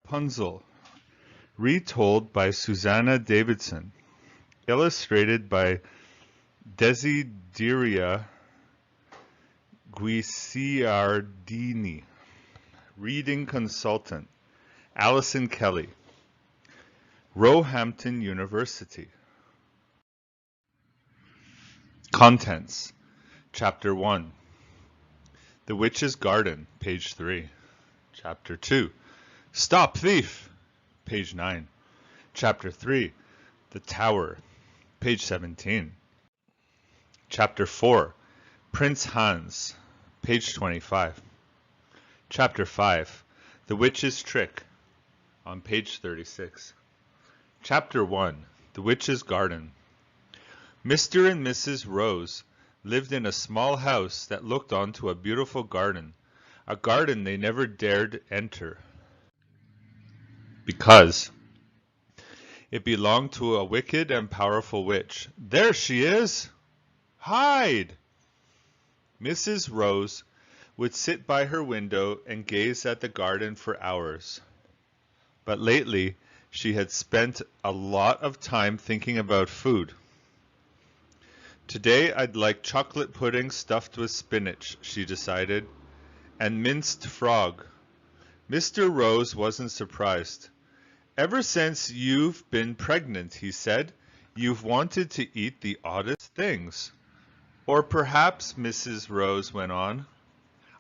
Rapunzel, retold by Susanna Davidson, illustrated by Desideria Guicciardini. Reading consultant, Allison Kelly, Roehampton University. Contents. Chapter 1. The Witch's Garden, page 3. Chapter 2. Stop Thief, page 9. Chapter 3. The Tower, page 17. Chapter 4. Prince Hans, page 25. Chapter 5. The Witch's Trick, on page 36. Chapter 1. The Witch's Garden. Mr. and Mrs. Rose lived in a small house that looked onto a beautiful garden, a garden they never dared enter, because it belonged to a wicked and powerful witch. There she is! Hide! Mrs. Rose would sit by her window and gaze at the garden for hours. But lately, she had spent a lot of time thinking about food. Today I'd like chocolate pudding stuffed with spinach, she decided, and minced frog. Mr. Rose wasn't surprised. Ever since you've been pregnant, he said, you've wanted to eat the oddest things. Or perhaps, Mrs. Rose went on,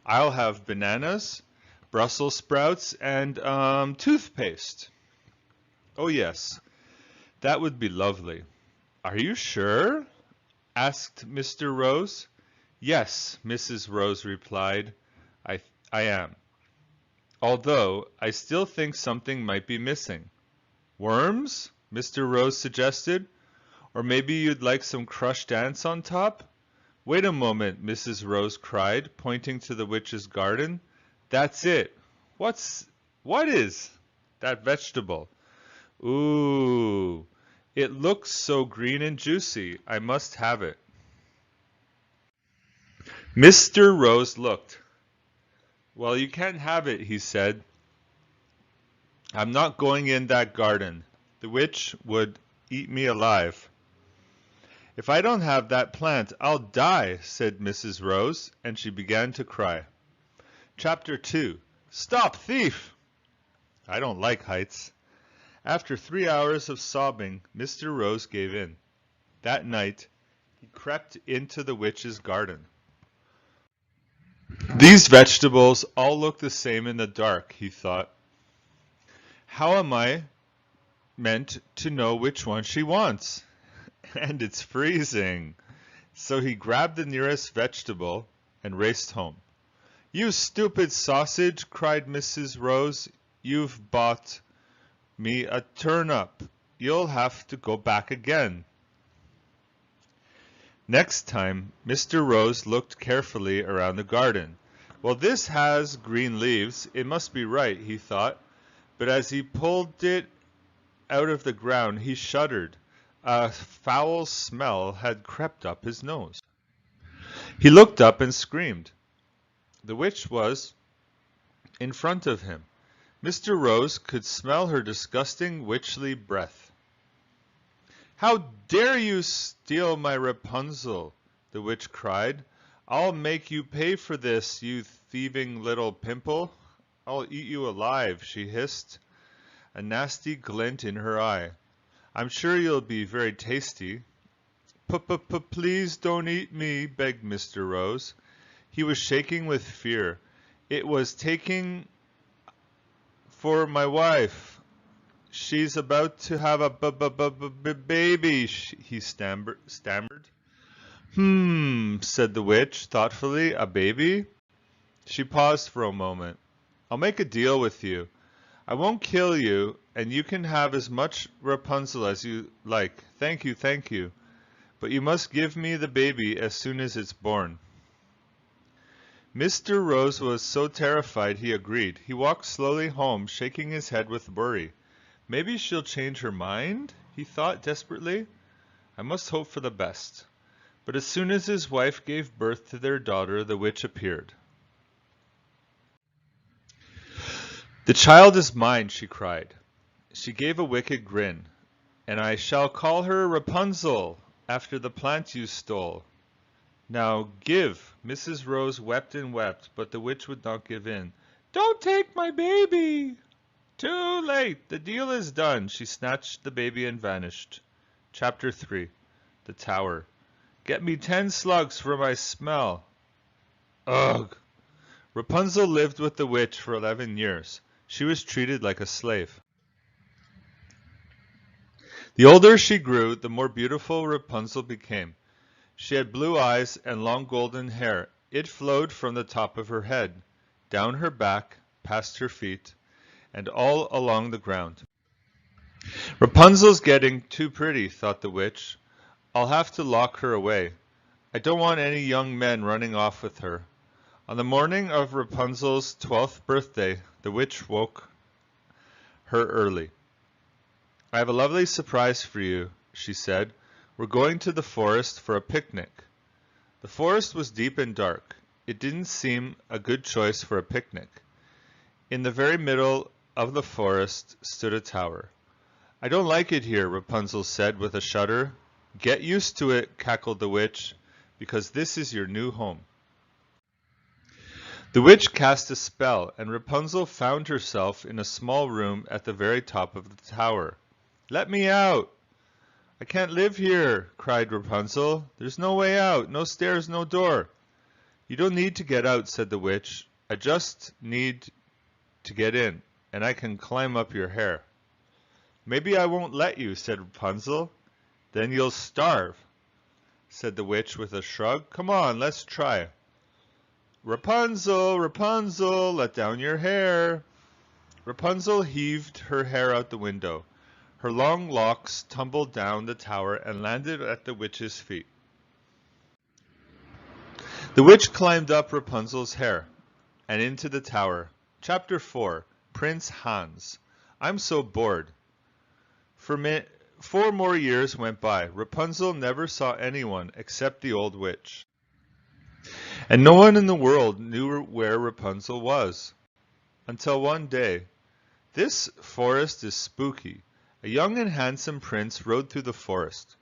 I'll have bananas, Brussels sprouts, and toothpaste. Oh yes, that would be lovely. Are you sure? Asked Mr. Rose. Yes, Mrs. Rose replied, I am. Although I still think something might be missing. Worms? Mr. Rose suggested. Or maybe you'd like some crushed ants on top? Wait a moment, Mrs. Rose cried, pointing to the witch's garden. That's it. What is that vegetable? Ooh, it looks so green and juicy. I must have it. Mr. Rose looked. Well, you can't have it, he said. I'm not going in that garden. The witch would eat me alive. If I don't have that plant, I'll die, said Mrs. Rose, and she began to cry. Chapter 2. Stop Thief! I don't like heights. After 3 hours of sobbing, Mr. Rose gave in. That night, he crept into the witch's garden. These vegetables all look the same in the dark, he thought. How am I meant to know which one she wants? And it's freezing. So he grabbed the nearest vegetable and raced home. You stupid sausage, cried Mrs. Rose. You've bought me a turnip. You'll have to go back again. Next time, Mr. Rose looked carefully around the garden. Well, this has green leaves. It must be right, he thought. But as he pulled it out of the ground, he shuddered. A foul smell had crept up his nose. He looked up and screamed. The witch was in front of him. Mr. Rose could smell her disgusting witchly breath. How dare you steal my Rapunzel? The witch cried. I'll make you pay for this, you thieving little pimple. I'll eat you alive, she hissed, a nasty glint in her eye. I'm sure you'll be very tasty. Please don't eat me, begged Mr. Rose. He was shaking with fear. It was taking for my wife. She's about to have a baby, he stammered. Said the witch thoughtfully. A baby? She paused for a moment. I'll make a deal with you. I won't kill you, and you can have as much Rapunzel as you like. Thank you. But you must give me the baby as soon as it's born. Mr. Rose was so terrified he agreed. He walked slowly home, shaking his head with worry. Maybe she'll change her mind, he thought desperately. I must hope for the best. But as soon as his wife gave birth to their daughter, the witch appeared. The child is mine, she cried. She gave a wicked grin. And I shall call her Rapunzel, after the plant you stole. Now give. Mrs. Rose wept and wept, but the witch would not give in. Don't take my baby! Too late! The deal is done. She snatched the baby and vanished. Chapter 3. The Tower. Get me 10 slugs for my smell. Ugh! Rapunzel lived with the witch for 11 years. She was treated like a slave. The older she grew, the more beautiful Rapunzel became. She had blue eyes and long golden hair. It flowed from the top of her head, down her back, past her feet, and all along the ground. Rapunzel's getting too pretty, thought the witch. I'll have to lock her away. I don't want any young men running off with her. On the morning of Rapunzel's 12th birthday, the witch woke her early. I have a lovely surprise for you, she said. We're going to the forest for a picnic. The forest was deep and dark. It didn't seem a good choice for a picnic. In the very middle of the forest stood a tower. I don't like it here, Rapunzel said with a shudder. Get used to it, cackled the witch, because this is your new home. The witch cast a spell, and Rapunzel found herself in a small room at the very top of the tower. Let me out! I can't live here, cried Rapunzel. There's no way out, no stairs, no door. You don't need to get out, said the witch. I just need to get in, and I can climb up your hair. Maybe I won't let you, said Rapunzel. Then you'll starve, said the witch with a shrug. Come on, let's try. Rapunzel, Rapunzel, let down your hair. Rapunzel heaved her hair out the window. Her long locks tumbled down the tower and landed at the witch's feet. The witch climbed up Rapunzel's hair and into the tower. Chapter 4. Prince Hans. I'm so bored. 4 more years went by. Rapunzel never saw anyone except the old witch. And no one in the world knew where Rapunzel was. Until one day. This forest is spooky. A young and handsome prince rode through the forest.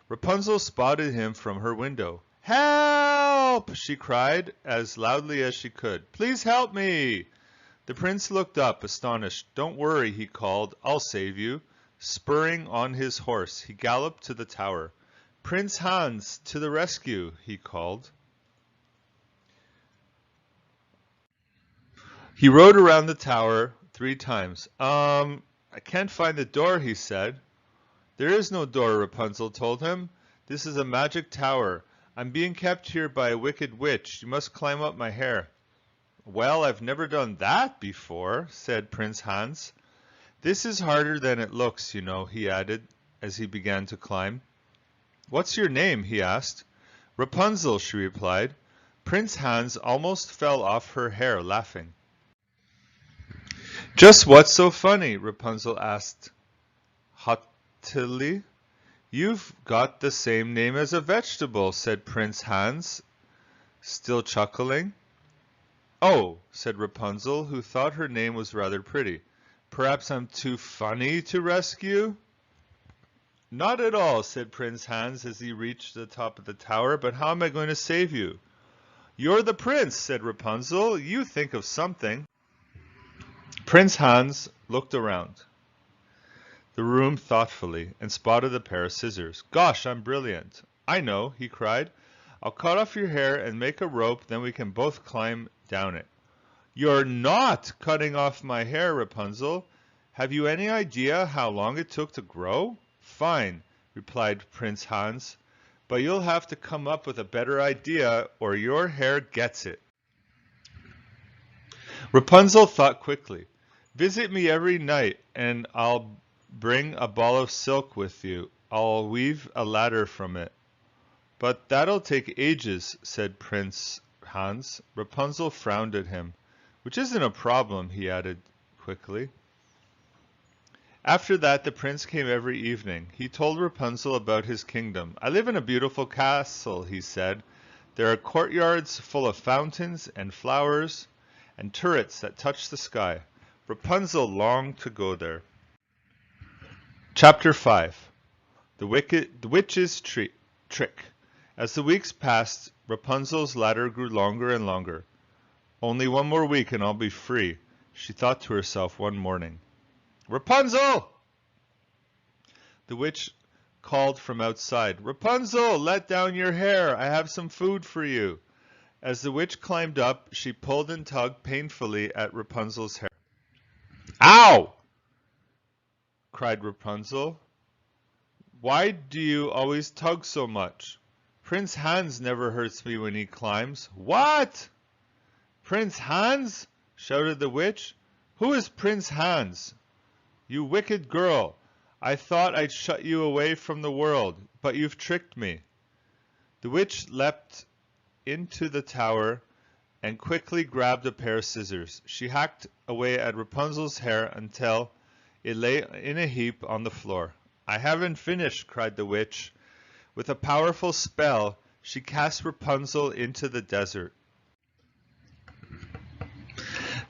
Rapunzel spotted him from her window. Help! She cried as loudly as she could. Please help me! The prince looked up, astonished. Don't worry, he called. I'll save you. Spurring on his horse, he galloped to the tower. Prince Hans, to the rescue, he called. He rode around the tower 3 times. I can't find the door, he said. There is no door, Rapunzel told him. This is a magic tower. I'm being kept here by a wicked witch. You must climb up my hair. Well, I've never done that before, said Prince Hans. This is harder than it looks, you know, he added as he began to climb. What's your name? He asked. Rapunzel, she replied. Prince Hans almost fell off her hair, laughing. Just what's so funny? Rapunzel asked haughtily. You've got the same name as a vegetable, said Prince Hans, still chuckling. Oh, said Rapunzel, who thought her name was rather pretty. Perhaps I'm too funny to rescue? Not at all, said Prince Hans as he reached the top of the tower, but how am I going to save you? You're the prince, said Rapunzel. You think of something. Prince Hans looked around the room thoughtfully and spotted a pair of scissors. Gosh, I'm brilliant. I know, he cried. I'll cut off your hair and make a rope, then we can both climb down it. You're not cutting off my hair, Rapunzel. Have you any idea how long it took to grow? Fine, replied Prince Hans, but you'll have to come up with a better idea or your hair gets it. Rapunzel thought quickly. Visit me every night and I'll bring a ball of silk with you. I'll weave a ladder from it. But that'll take ages, said Prince Hans. Rapunzel frowned at him. Which isn't a problem, he added quickly. After that, the prince came every evening. He told Rapunzel about his kingdom. I live in a beautiful castle, he said. There are courtyards full of fountains and flowers and turrets that touch the sky. Rapunzel longed to go there. Chapter 5. The Witch's Trick. As the weeks passed, Rapunzel's ladder grew longer and longer. Only one more week and I'll be free, she thought to herself one morning. Rapunzel! The witch called from outside. Rapunzel, let down your hair. I have some food for you. As the witch climbed up, she pulled and tugged painfully at Rapunzel's hair. Ow! Cried Rapunzel. Why do you always tug so much? Prince Hans never hurts me when he climbs. What? Prince Hans? Shouted the witch. Who is Prince Hans? You wicked girl. I thought I'd shut you away from the world, but you've tricked me. The witch leapt into the tower and quickly grabbed a pair of scissors. She hacked away at Rapunzel's hair until it lay in a heap on the floor. I haven't finished, cried the witch. With a powerful spell, she cast Rapunzel into the desert.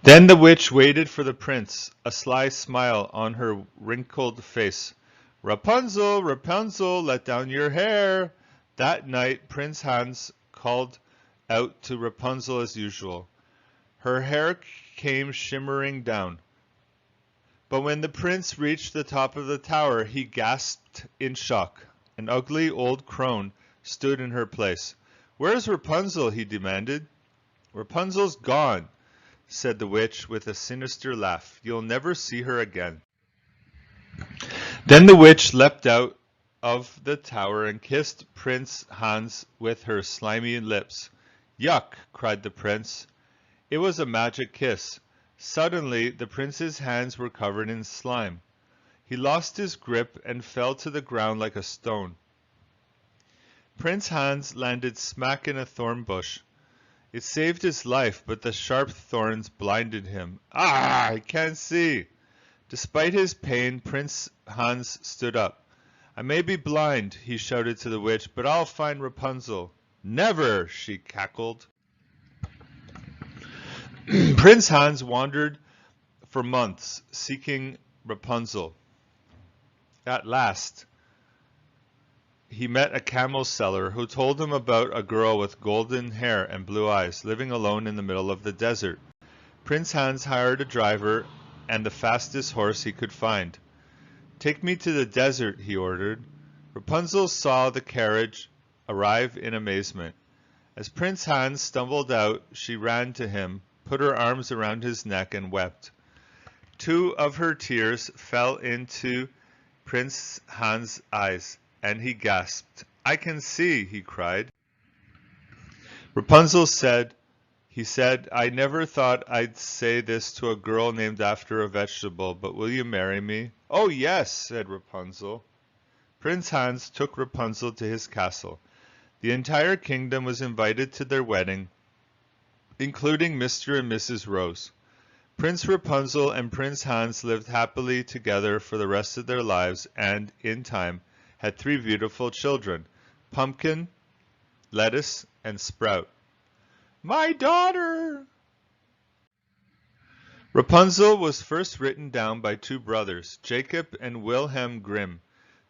Then the witch waited for the prince, a sly smile on her wrinkled face. Rapunzel, Rapunzel, let down your hair. That night, Prince Hans called out to Rapunzel as usual. Her hair came shimmering down. But when the prince reached the top of the tower, he gasped in shock. An ugly old crone stood in her place. Where's Rapunzel? He demanded. Rapunzel's gone, said the witch with a sinister laugh. You'll never see her again. Then the witch leapt out of the tower and kissed Prince Hans with her slimy lips. Yuck, cried the prince. It was a magic kiss. Suddenly, the prince's hands were covered in slime. He lost his grip and fell to the ground like a stone. Prince Hans landed smack in a thorn bush. It saved his life, but the sharp thorns blinded him. Ah, I can't see. Despite his pain, Prince Hans stood up. I may be blind, he shouted to the witch, but I'll find Rapunzel. Never, she cackled. Prince Hans wandered for months, seeking Rapunzel. At last, he met a camel seller who told him about a girl with golden hair and blue eyes living alone in the middle of the desert. Prince Hans hired a driver and the fastest horse he could find. Take me to the desert, he ordered. Rapunzel saw the carriage arrive in amazement. As Prince Hans stumbled out, she ran to him, put her arms around his neck, and wept. 2 of her tears fell into Prince Hans' eyes, and he gasped. I can see, he cried. Rapunzel said, I never thought I'd say this to a girl named after a vegetable, but will you marry me? Oh, yes, said Rapunzel. Prince Hans took Rapunzel to his castle. The entire kingdom was invited to their wedding, including Mr. and Mrs. Rose. Prince Rapunzel and Prince Hans lived happily together for the rest of their lives and, in time, had 3 beautiful children, Pumpkin, Lettuce, and Sprout. My daughter! Rapunzel was first written down by 2 brothers, Jacob and Wilhelm Grimm.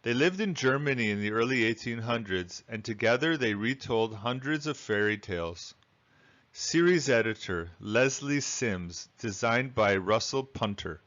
They lived in Germany in the early 1800s, and together they retold hundreds of fairy tales. Series editor, Leslie Sims, designed by Russell Punter.